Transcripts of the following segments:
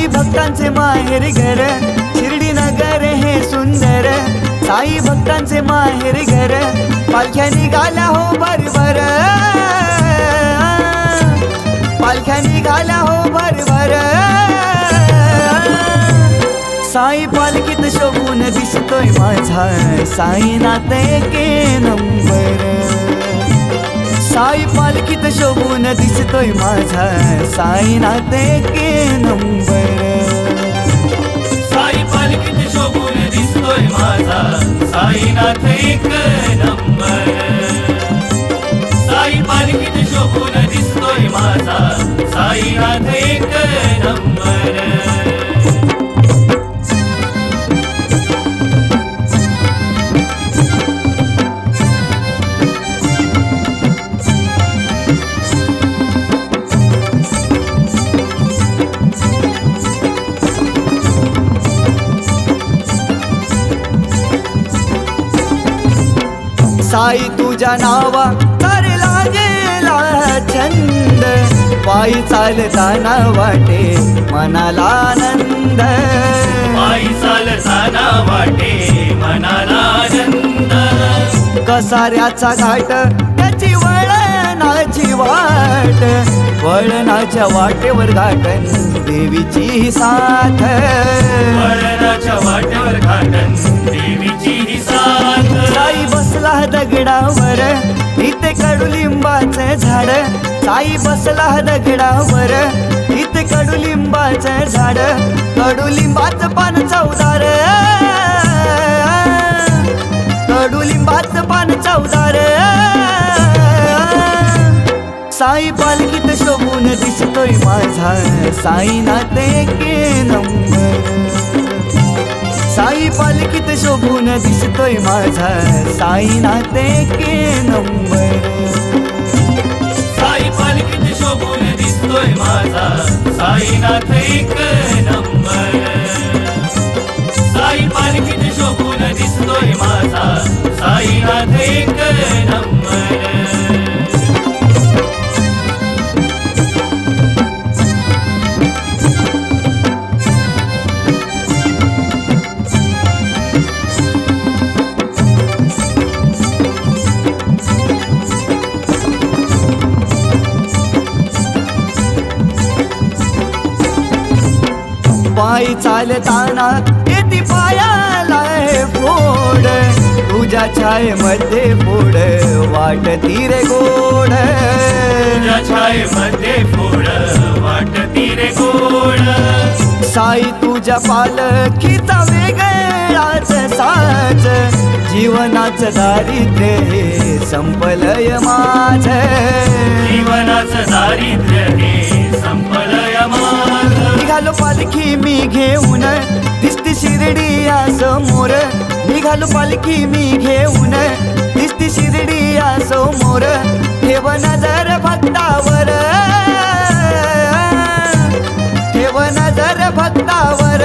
भक्तांचे माहेर घर शिर्डी नगर हे सुंदर, साई भक्तांचे माहेर घर, पालख्या निघाल्या हो भरभर, पालख्या निघाल्या हो भरभर, साई पालखीत शोभून दिसतोय माझा साईनाथ एके नंबर, साई पालखीत शोभून दिसतोय माझा साईनाथ एके नंबर, साई पालखीत शोभून दिसतोय माझा साईनाथ एक नंबर, साई पालखीत शोभून दिसतोय माझा साईनाथ एक नंबर. साई तुझ्या नावा तर लागेला छंद, पायी चालताना वाटे मनाला आनंद, पायी चालताना वाटे मनाला आनंद, कसाऱ्याचा घाट त्याची वळणाची वाट, वळणाच्या वाटेवर घाटन देवीची साथ, वळणाच्या वाटेवर घाटन देवीची साथ, साई बसला दगडावर इथे कडुलिंबाचं झाड, साई बसला दगडावर इथे कडुलिंबाचं झाड, कडुलिंबाचं पान चवदार, कडुलिंबाचं पान चवदार, साई पालखीत शोभून दिसतोय माझा साईनाथ एके नंबर, साई पालखीत शोभून दिसतोय माझा साईनाथ एके नंबर, साई पालखीत शोभून दिसतोय माझा साईनाथ एक नंबर, साई पालखीत शोभून दिसतोय माझा साईनाथ एक नंबर. पायी चालताना येती पायाला हे फोड, तुझ्या छायेमध्ये फोड वाटती रे गोड, तुझ्या छायेमध्ये फोड वाटती रे गोड, साई तुझ्या पालखीचा वेगळाच साज, जीवनाचं दारिद्र्य हे संपलय माझ, जीवनाचं दारिद्र्य हे संपलय माझ, निघालो पालखी मी घेऊन दिसती शिर्डी या समोर, निघालो पालखी मी घेऊन दिसती शिर्डी या समोर, ठेव नजर भक्तावर, ठेव नजर भक्तावर,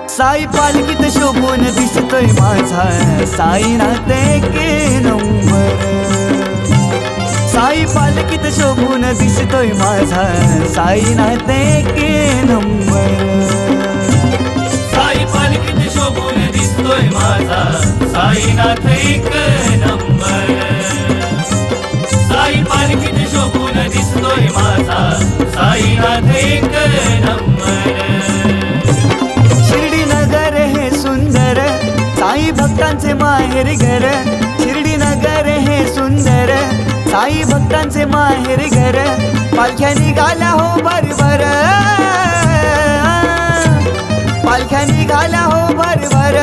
साई पालखीत शोभून दिसतोय माझा साईनाथ एके नंबर, साई पालखीत शोभून दिसतोय माझा साईनाथ एके नंबर, साई पालखीत शोभून दिसतोय माझा साईनाथ एक नंबर, साई पालखीत शोभून दिसतोय माझा साईनाथ एक नंबर. शिर्डी नगर हे सुंदर, साई भक्तांचे माहेर घर, शिर्डी नगर हे सुंदर, साई भक्तांचे माहेर घर, पालख्या निघाल्या हो भरभर, पालख्या निघाल्या हो भरभर,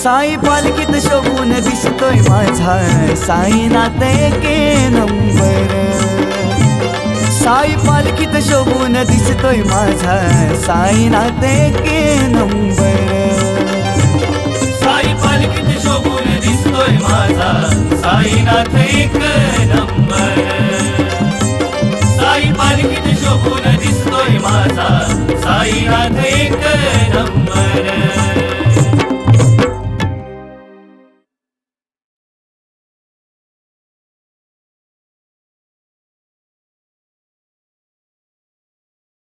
साई पालखीत शोभून दिसतोय माझा साईनाथ एके नंबर, साई पालखीत शोभून दिसतोय माझा साईनाथ एके नंबर, साई पालखीत शोभून दिसतोय माझा साईनाथ एक नंबर, साई पालखीत शोभून दिसतोय माझा साईनाथ एक नंबर.